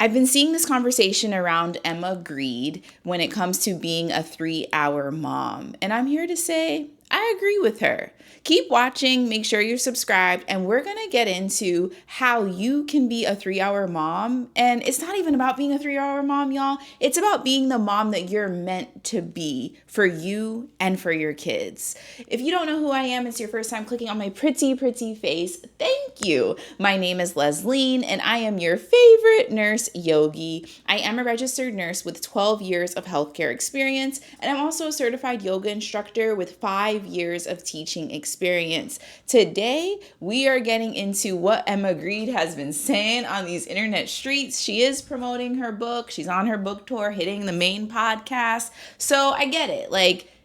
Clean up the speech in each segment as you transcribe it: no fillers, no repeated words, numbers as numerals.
I've been seeing this conversation around Emma Greed when it comes to being a 3-hour mom. And I'm here to say, I agree with her. Keep watching, make sure you're subscribed, and we're going to get into how you can be a 3-hour mom. And it's not even about being a 3-hour mom, y'all. It's about being the mom that you're meant to be for you and for your kids. If you don't know who I am, it's your first time clicking on my pretty face, thank you. My name is Lesline, and I am your favorite nurse yogi. I am a registered nurse with 12 years of healthcare experience, and I'm also a certified yoga instructor with 5 years of teaching experience. Today, we are getting into what Emma Greed has been saying on these internet streets. She is promoting her book. She's on her book tour, hitting the main podcast. So I get it.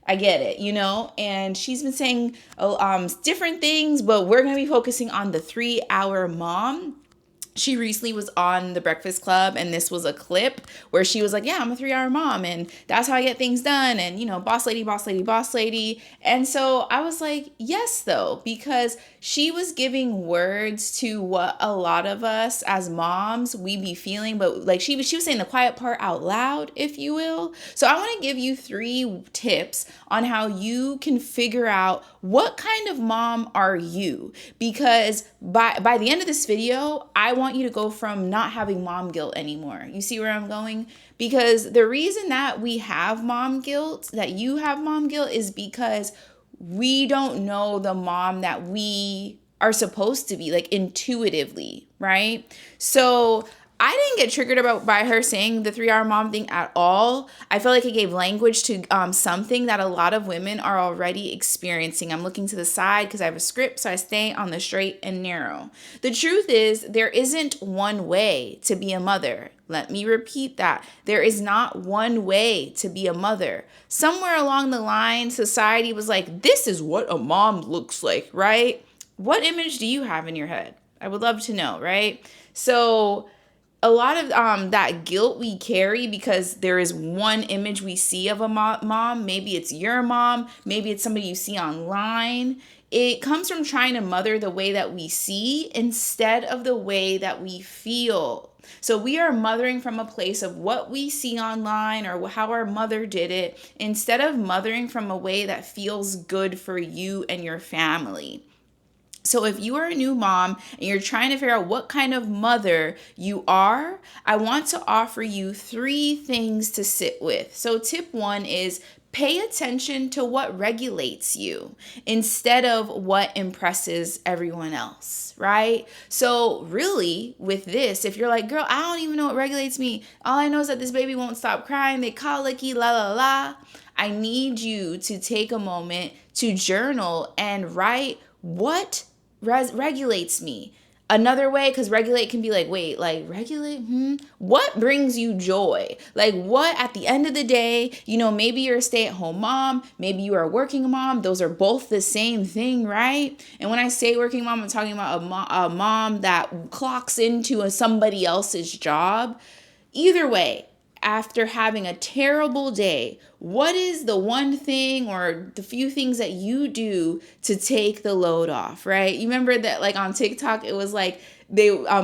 I get it, and she's been saying different things, but we're going to be focusing on the 3-hour mom. She recently was on The Breakfast Club, and this was a clip where she was like, yeah, I'm a 3-hour mom, and that's how I get things done, and, boss lady, boss lady, boss lady. And so I was like, yes, though, because she was giving words to what a lot of us as moms, we be feeling, but she was saying the quiet part out loud, if you will. So I want to give you 3 tips on how you can figure out what kind of mom are you, because by the end of this video, I want you to go from not having mom guilt anymore. You see where I'm going? Because the reason that we have mom guilt, that you have mom guilt, is because we don't know the mom that we are supposed to be, intuitively, right? So I didn't get triggered by her saying the 3-hour mom thing at all. I feel like it gave language to something that a lot of women are already experiencing. I'm looking to the side because I have a script, so I stay on the straight and narrow. The truth is, there isn't one way to be a mother. Let me repeat that. There is not one way to be a mother. Somewhere along the line, society was like, this is what a mom looks like, right? What image do you have in your head? I would love to know, right? So a lot of that guilt we carry because there is one image we see of a mom. Maybe it's your mom. Maybe it's somebody you see online. It comes from trying to mother the way that we see instead of the way that we feel. So we are mothering from a place of what we see online or how our mother did it, instead of mothering from a way that feels good for you and your family. So if you are a new mom and you're trying to figure out what kind of mother you are, I want to offer you 3 things to sit with. So tip 1 is pay attention to what regulates you instead of what impresses everyone else, right? So really with this, if you're like, girl, I don't even know what regulates me. All I know is that this baby won't stop crying. They colicky, la, la, la. I need you to take a moment to journal and write what regulates me. Another way, because regulate can be regulate, what brings you joy? What at the end of the day, maybe you're a stay-at-home mom, maybe you are a working mom. Those are both the same thing, right? And when I say working mom, I'm talking about a mom that clocks into somebody else's job. Either way, after having a terrible day, what is the one thing or the few things that you do to take the load off, right? You remember that on TikTok, it was they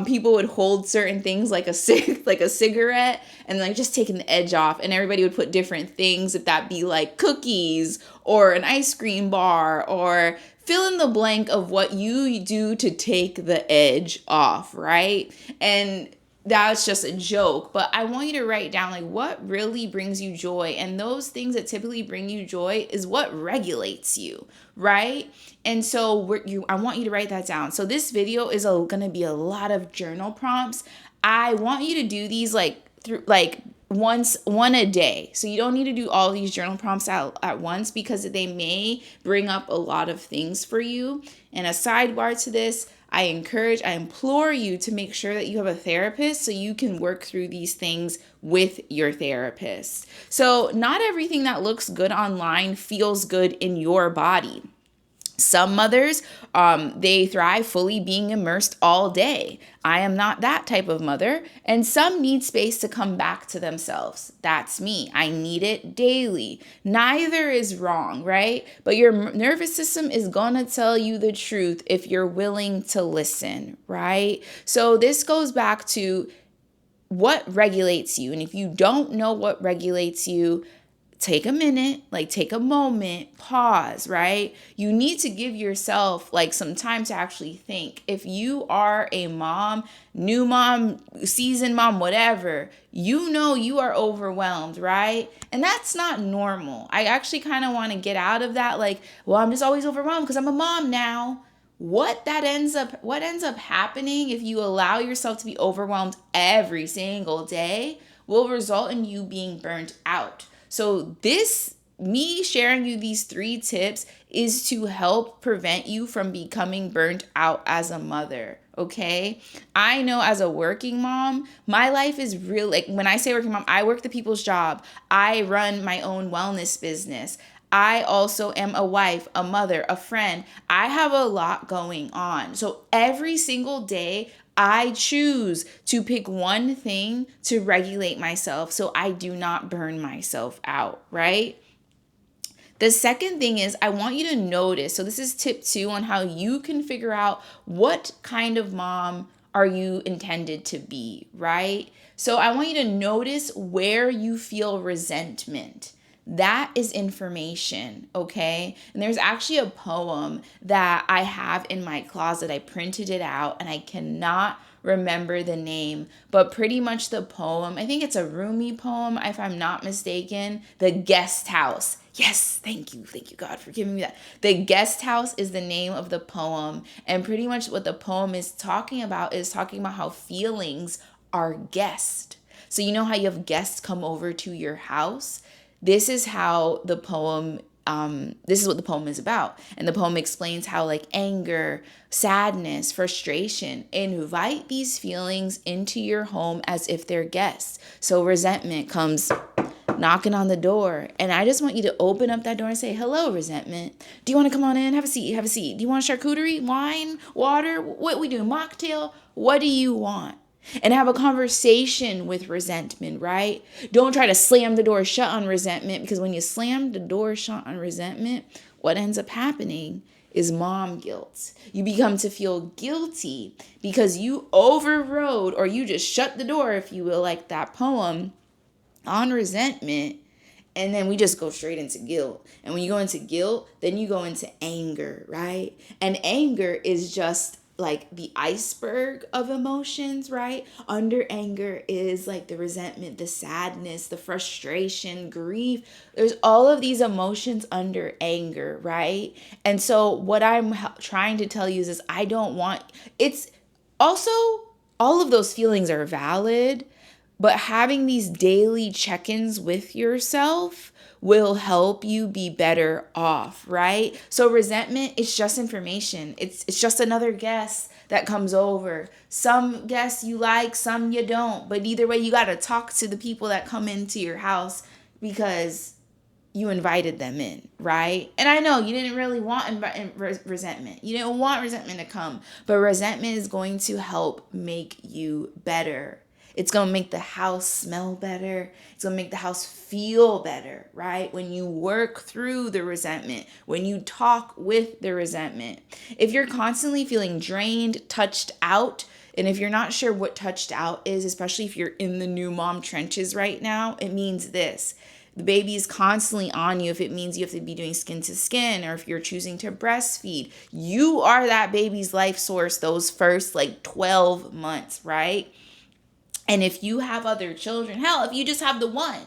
people would hold certain things like a cigarette and just taking the edge off, and everybody would put different things, if that be cookies or an ice cream bar, or fill in the blank of what you do to take the edge off, right? And that's just a joke, but I want you to write down what really brings you joy. And those things that typically bring you joy is what regulates you, right? And so I want you to write that down. So this video is going to be a lot of journal prompts. I want you to do these one a day. So you don't need to do all these journal prompts at once, because they may bring up a lot of things for you. And a sidebar to this, I implore you to make sure that you have a therapist so you can work through these things with your therapist. So not everything that looks good online feels good in your body. Some mothers, they thrive fully being immersed all day. I am not that type of mother. And some need space to come back to themselves. That's me. I need it daily. Neither is wrong, right? But your nervous system is going to tell you the truth if you're willing to listen, right? So this goes back to what regulates you? And if you don't know what regulates you, take a minute, like take a moment, pause, right? You need to give yourself like some time to actually think. If you are a mom, new mom, seasoned mom, whatever, you know you are overwhelmed, right? And that's not normal. I actually kind of want to get out of that like, well, I'm just always overwhelmed because I'm a mom now. What ends up happening if you allow yourself to be overwhelmed every single day will result in you being burnt out. So me sharing you these 3 tips is to help prevent you from becoming burnt out as a mother. Okay. I know as a working mom, my life is real. Like when I say working mom, I work the people's job. I run my own wellness business. I also am a wife, a mother, a friend. I have a lot going on. So every single day, I choose to pick one thing to regulate myself so I do not burn myself out, right? The second thing is I want you to notice. So this is tip 2 on how you can figure out what kind of mom are you intended to be, right? So I want you to notice where you feel resentment. That is information, okay? And there's actually a poem that I have in my closet. I printed it out and I cannot remember the name, but pretty much the poem, I think it's a Rumi poem, if I'm not mistaken, The Guest House. Yes, thank you. Thank you, God, for giving me that. The Guest House is the name of the poem. And pretty much what the poem is talking about how feelings are guests. So you know how you have guests come over to your house? This is how the poem this is what the poem is about. And the poem explains how like anger, sadness, frustration, invite these feelings into your home as if they're guests. So resentment comes knocking on the door. And I just want you to open up that door and say, hello, resentment. Do you want to come on in? Have a seat. Have a seat. Do you want charcuterie, wine, water? What we doing? Mocktail? What do you want? And have a conversation with resentment, right? Don't try to slam the door shut on resentment, because when you slam the door shut on resentment, what ends up happening is mom guilt. You become to feel guilty because you overrode, or you just shut the door, if you will, like that poem, on resentment. And then we just go straight into guilt. And when you go into guilt, then you go into anger, right? And anger is just like the iceberg of emotions, right? Under anger is like the resentment, the sadness, the frustration, grief. There's all of these emotions under anger, right? And so what I'm trying to tell you is I don't want, it's also, all of those feelings are valid, but having these daily check-ins with yourself will help you be better off, right? So resentment is just information. It's just another guest that comes over. Some guests you like, some you don't. But either way, you got to talk to the people that come into your house because you invited them in, right? And I know you didn't really want resentment. You didn't want resentment to come, but resentment is going to help make you better. It's going to make the house smell better. It's going to make the house feel better, right? When you work through the resentment, when you talk with the resentment. If you're constantly feeling drained, touched out, and if you're not sure what touched out is, especially if you're in the new mom trenches right now, it means this. The baby is constantly on you. If it means you have to be doing skin to skin, or if you're choosing to breastfeed, you are that baby's life source those first like 12 months, right? And if you have other children, hell, if you just have the one,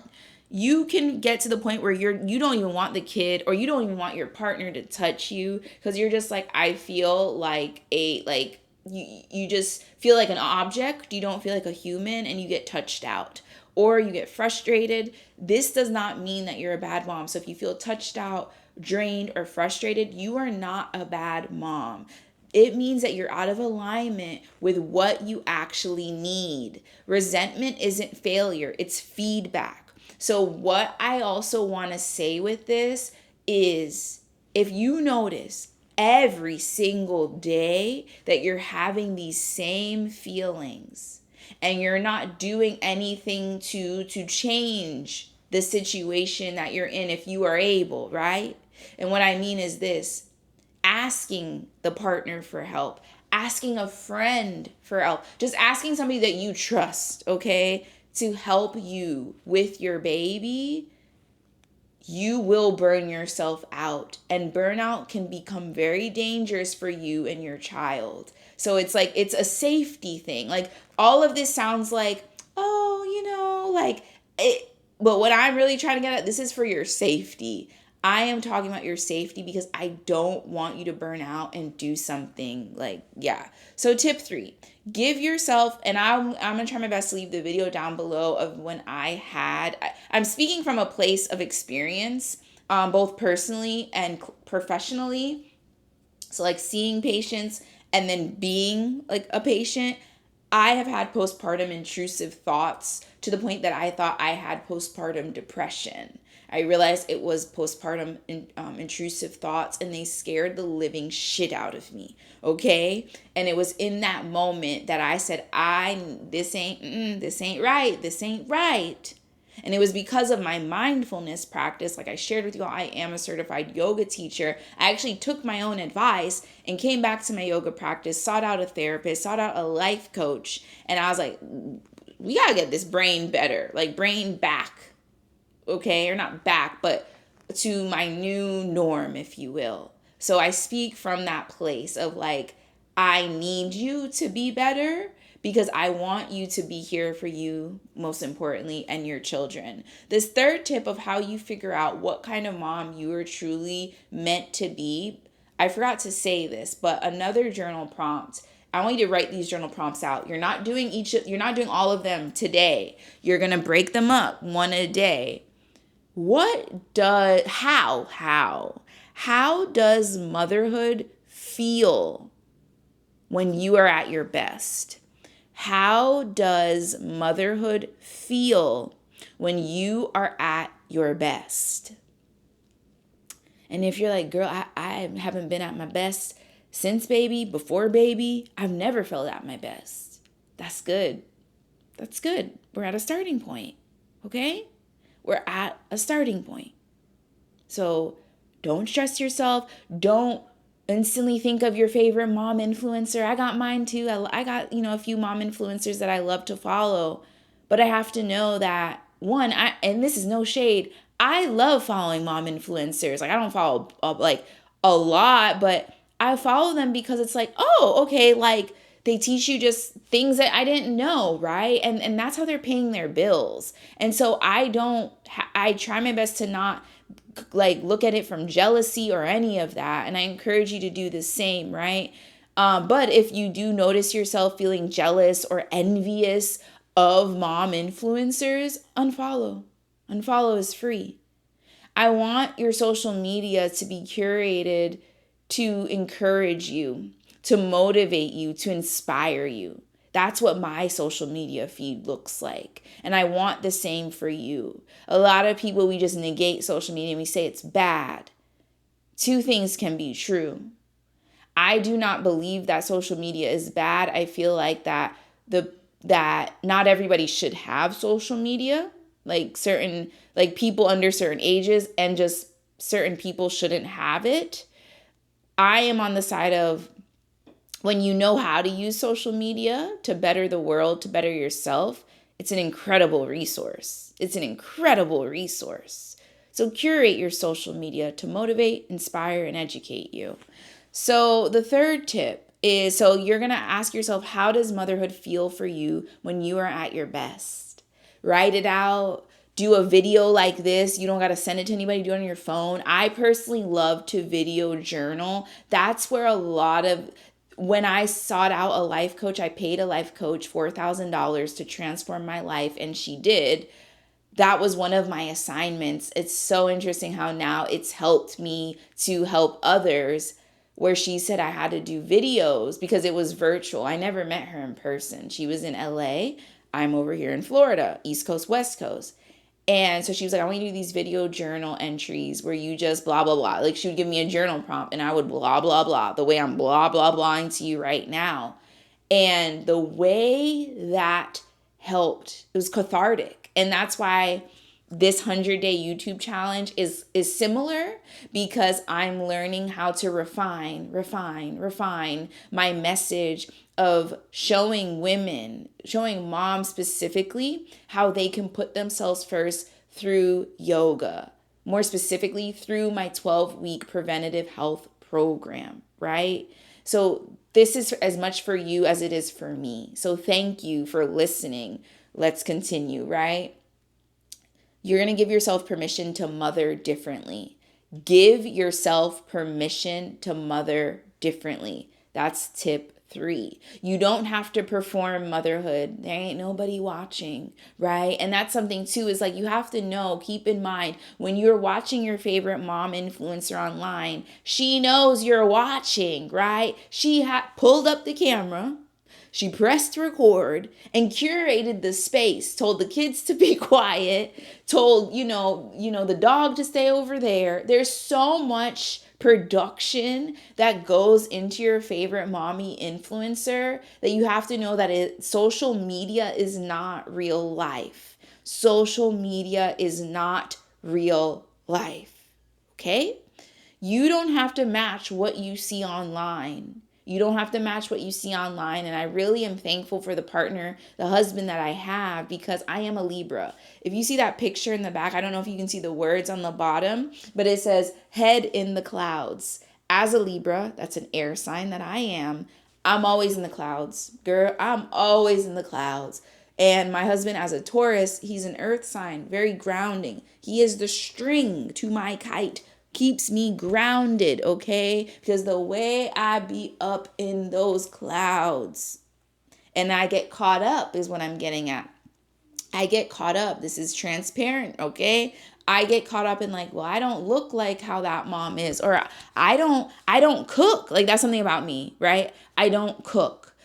you can get to the point where you don't even want the kid, or you don't even want your partner to touch you, because you're just like, I feel like you just feel like an object. You don't feel like a human, and you get touched out, or you get frustrated. This does not mean that you're a bad mom. So if you feel touched out, drained, or frustrated, you are not a bad mom. It means that you're out of alignment with what you actually need. Resentment isn't failure, it's feedback. So what I also want to say with this is, if you notice every single day that you're having these same feelings and you're not doing anything to change the situation that you're in, if you are able, right? And what I mean is this: asking the partner for help, asking a friend for help, just asking somebody that you trust, okay, to help you with your baby, you will burn yourself out. And burnout can become very dangerous for you and your child. So it's like, it's a safety thing. Like, all of this sounds like, oh, like it. But what I'm really trying to get at, this is for your safety. I am talking about your safety because I don't want you to burn out and do something like, yeah. So tip 3, give yourself, and I'm going to try my best to leave the video down below of when I'm speaking from a place of experience, both personally and professionally. So like seeing patients and then being like a patient. I have had postpartum intrusive thoughts to the point that I thought I had postpartum depression. I realized it was postpartum intrusive thoughts, and they scared the living shit out of me. Okay, and it was in that moment that I said, this ain't right. This ain't right. And it was because of my mindfulness practice. Like I shared with you all, I am a certified yoga teacher. I actually took my own advice and came back to my yoga practice, sought out a therapist, sought out a life coach. And I was like, we got to get this brain better, like brain back. Okay, or not back, but to my new norm, if you will. So I speak from that place of like, I need you to be better because I want you to be here for you, most importantly, and your children. This third tip of how you figure out what kind of mom you are truly meant to be, I forgot to say this, but another journal prompt. I want you to write these journal prompts out. You're not doing all of them today. You're going to break them up one a day. How does motherhood feel when you are at your best? How does motherhood feel when you are at your best? And if you're like, girl, I haven't been at my best since baby, before baby, I've never felt at my best. That's good. That's good. We're at a starting point. Okay? We're at a starting point. So don't stress yourself. Don't instantly think of your favorite mom influencer. I got mine too. I got, a few mom influencers that I love to follow. But I have to know that, one, and this is no shade, I love following mom influencers. Like, I don't follow like a lot, but I follow them because it's like, oh, okay, like they teach you just things that I didn't know, right? And that's how they're paying their bills. And so I try my best to not like look at it from jealousy or any of that. And I encourage you to do the same, right? But if you do notice yourself feeling jealous or envious of mom influencers, unfollow. Unfollow is free. I want your social media to be curated to encourage you, to motivate you, to inspire you. That's what my social media feed looks like. And I want the same for you. A lot of people, we just negate social media and we say it's bad. Two things can be true. I do not believe that social media is bad. I feel like that not everybody should have social media. Like certain people under certain ages, and just certain people shouldn't have it. I am on the side of, when you know how to use social media to better the world, to better yourself, it's an incredible resource. It's an incredible resource. So curate your social media to motivate, inspire, and educate you. So the third tip is, so you're going to ask yourself, how does motherhood feel for you when you are at your best? Write it out. Do a video like this. You don't got to send it to anybody. Do it on your phone. I personally love to video journal. That's where when I sought out a life coach, I paid a life coach $4,000 to transform my life, and she did. That was one of my assignments. It's so interesting how now it's helped me to help others, where she said I had to do videos because it was virtual. I never met her in person. She was in LA. I'm over here in Florida, East Coast, West Coast. And so she was like, I want you to do these video journal entries where you just blah, blah, blah. Like, she would give me a journal prompt and I would blah, blah, blah, the way I'm blah, blah, blahing to you right now. And the way that helped, it was cathartic. And that's why this 100-day YouTube challenge is similar, because I'm learning how to refine my message of showing women, showing moms specifically, how they can put themselves first through yoga, more specifically through my 12-week preventative health program, right? So this is as much for you as it is for me. So thank you for listening. Let's continue, right? You're going to give yourself permission to mother differently. Give yourself permission to mother differently. That's tip 3. You don't have to perform motherhood. There ain't nobody watching, right? And that's something too, is like, you have to know, keep in mind, when you're watching your favorite mom influencer online, she knows you're watching, right? She pulled up the camera. She pressed record and curated the space, told the kids to be quiet, told, the dog to stay over there. There's so much production that goes into your favorite mommy influencer that you have to know that social media is not real life. Social media is not real life. Okay? You don't have to match what you see online. You don't have to match what you see online. And I really am thankful for the partner, the husband that I have, because I am a Libra. If you see that picture in the back, I don't know if you can see the words on the bottom, but it says head in the clouds. As a Libra, that's an air sign that I am. I'm always in the clouds. Girl, I'm always in the clouds. And my husband, as a Taurus, he's an earth sign, very grounding. He is the string to my kite, keeps me grounded, okay? Because the way I be up in those clouds and I get caught up is what I'm getting at. I get caught up. This is transparent, okay? I get caught up in like, well, I don't look like how that mom is, or I don't cook. Like, that's something about me, right? I don't cook.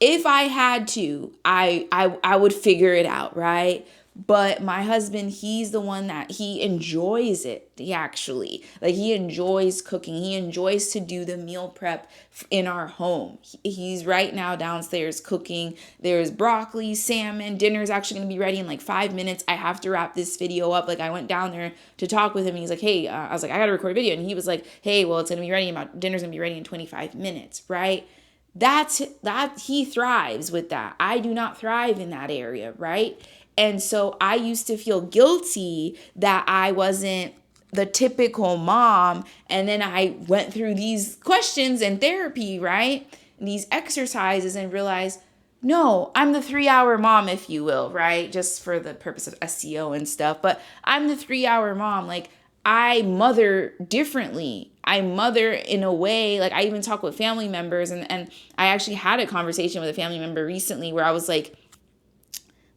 If I had to, I would figure it out, right? But my husband, he's the one that he enjoys it. He enjoys cooking. He enjoys to do the meal prep in our home. He's right now downstairs cooking. There's broccoli, salmon. Dinner's actually going to be ready in like 5 minutes. I have to wrap this video up. Like, I went down there to talk with him. And he's like, hey, I was like, I got to record a video. And he was like, hey, well, dinner's going to be ready in 25 minutes, right? That he thrives with that. I do not thrive in that area, right? And so I used to feel guilty that I wasn't the typical mom. And then I went through these questions and therapy, right? And these exercises, and realized, no, I'm the 3-hour mom, if you will, right? Just for the purpose of SEO and stuff. But I'm the 3-hour mom. Like, I mother differently. I mother in a way, like, I even talk with family members, and I actually had a conversation with a family member recently where I was like,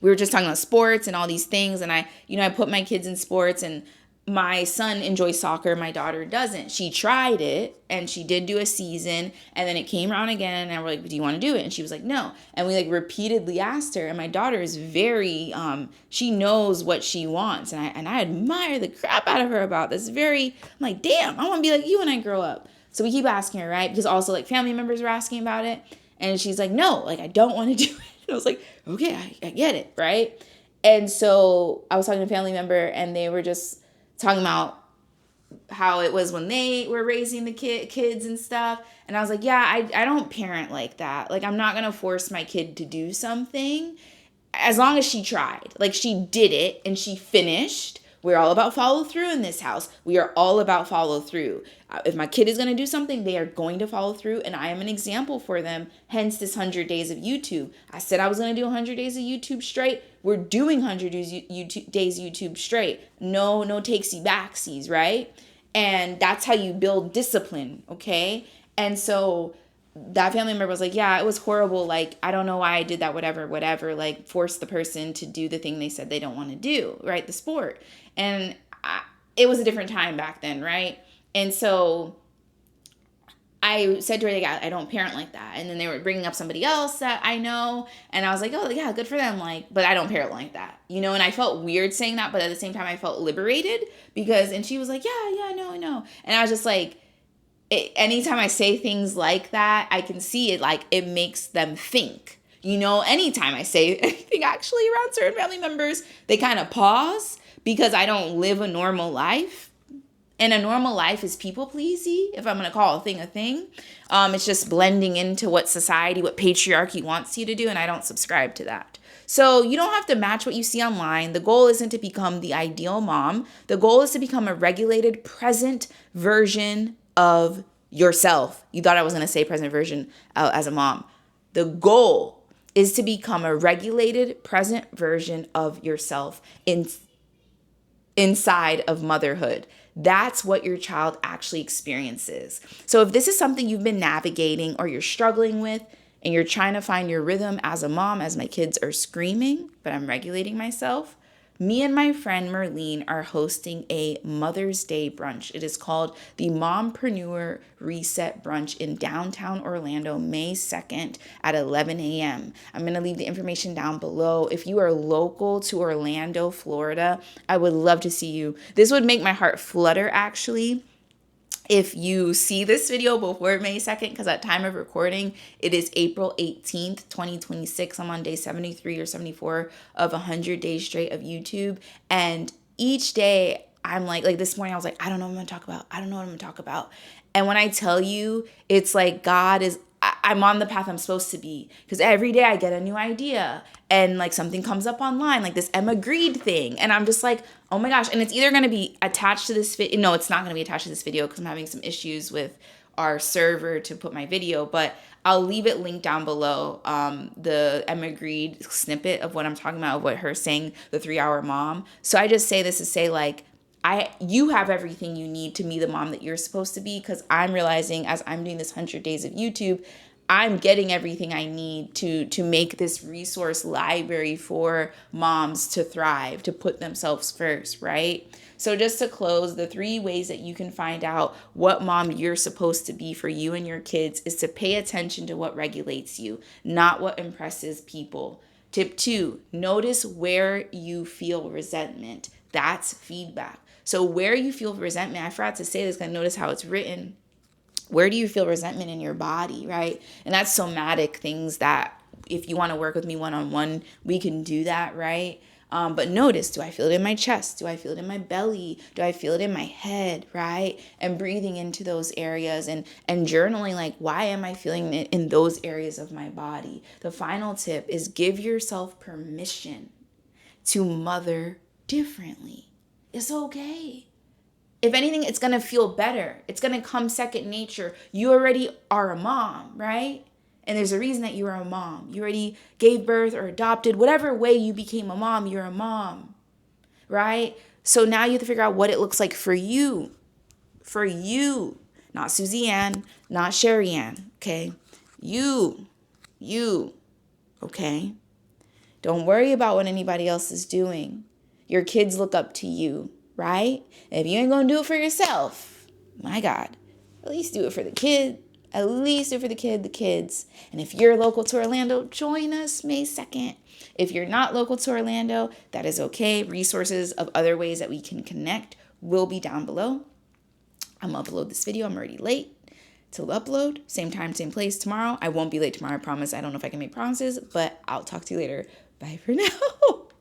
we were just talking about sports and all these things. And I put my kids in sports, and my son enjoys soccer. My daughter doesn't. She tried it and she did do a season, and then it came around again, and we're like, do you want to do it? And she was like, no. And we like repeatedly asked her, and my daughter is very, she knows what she wants. And I admire the crap out of her about this. I'm like, damn, I want to be like you when I grow up. So we keep asking her, right? Because also like family members were asking about it. And she's like, no, like, I don't want to do it. And I was like, okay, I get it, right? And so I was talking to a family member, and they were just talking about how it was when they were raising the kids and stuff. And I was like, yeah, I don't parent like that. Like, I'm not going to force my kid to do something as long as she tried. Like, she did it and she finished. We're all about follow through in this house. We are all about follow through. If my kid is going to do something, they are going to follow through, and I am an example for them. Hence this 100 days of YouTube. I said I was going to do 100 days of YouTube straight. We're doing 100 days YouTube straight. No takesy backsies, right? And that's how you build discipline, okay? And so that family member was like, yeah, it was horrible. Like, I don't know why I did that, whatever, like, force the person to do the thing they said they don't want to do, right? The sport. And it was a different time back then, right? And so I said to her, yeah, I don't parent like that. And then they were bringing up somebody else that I know. And I was like, oh, yeah, good for them. Like, but I don't parent like that, and I felt weird saying that. But at the same time, I felt liberated and she was like, yeah, no. And I was just like, anytime I say things like that, I can see it, like, it makes them think. Anytime I say anything actually around certain family members, they kind of pause because I don't live a normal life. And a normal life is people pleasy, if I'm going to call a thing. It's just blending into what society, what patriarchy wants you to do, and I don't subscribe to that. So you don't have to match what you see online. The goal isn't to become the ideal mom. The goal is to become a regulated, present version of yourself. You thought I was going to say present version as a mom. The goal is to become a regulated, present version of yourself inside of motherhood. That's what your child actually experiences. So if this is something you've been navigating or you're struggling with and you're trying to find your rhythm as a mom, as my kids are screaming, but I'm regulating myself, me and my friend Merlene are hosting a Mother's Day brunch. It is called the Mompreneur Reset Brunch in downtown Orlando, May 2nd at 11 a.m. I'm going to leave the information down below. If you are local to Orlando, Florida, I would love to see you. This would make my heart flutter, actually, if you see this video before May 2nd, because at time of recording, it is April 18th, 2026. I'm on day 73 or 74 of 100 days straight of YouTube. And each day I'm like this morning, I was like, I don't know what I'm going to talk about. I don't know what I'm going to talk about. And when I tell you, it's like I'm on the path I'm supposed to be, because every day I get a new idea and something comes up online, like this Emma Greed thing. And I'm just like, oh my gosh. And it's either going to be attached to this video. No, it's not going to be attached to this video because I'm having some issues with our server to put my video, but I'll leave it linked down below. The Emma Greed snippet of what I'm talking about, of what her saying, the 3-hour mom. So I just say this to say you have everything you need to be the mom that you're supposed to be, because I'm realizing as I'm doing this 100 days of YouTube, I'm getting everything I need to make this resource library for moms to thrive, to put themselves first, right? So just to close, the 3 ways that you can find out what mom you're supposed to be for you and your kids is to pay attention to what regulates you, not what impresses people. Tip 2, notice where you feel resentment. That's feedback. So where you feel resentment, I forgot to say this, because notice how it's written. Where do you feel resentment in your body, right? And that's somatic things that if you want to work with me one-on-one, we can do that, right? But notice, do I feel it in my chest? Do I feel it in my belly? Do I feel it in my head, right? And breathing into those areas and journaling, why am I feeling it in those areas of my body? The final tip is give yourself permission to mother differently. It's okay. If anything, it's going to feel better. It's going to come second nature. You already are a mom, right? And there's a reason that you are a mom. You already gave birth or adopted. Whatever way you became a mom, you're a mom, right? So now you have to figure out what it looks like for you. For you. Not Susie Ann, not Sherry Ann, okay? You, okay? Don't worry about what anybody else is doing. Your kids look up to you, right? If you ain't gonna do it for yourself, my God, at least do it for the kid. At least do it for the kids. And if you're local to Orlando, join us May 2nd. If you're not local to Orlando, that is okay. Resources of other ways that we can connect will be down below. I'm gonna upload this video. I'm already late to upload. Same time, same place tomorrow. I won't be late tomorrow, I promise. I don't know if I can make promises, but I'll talk to you later. Bye for now.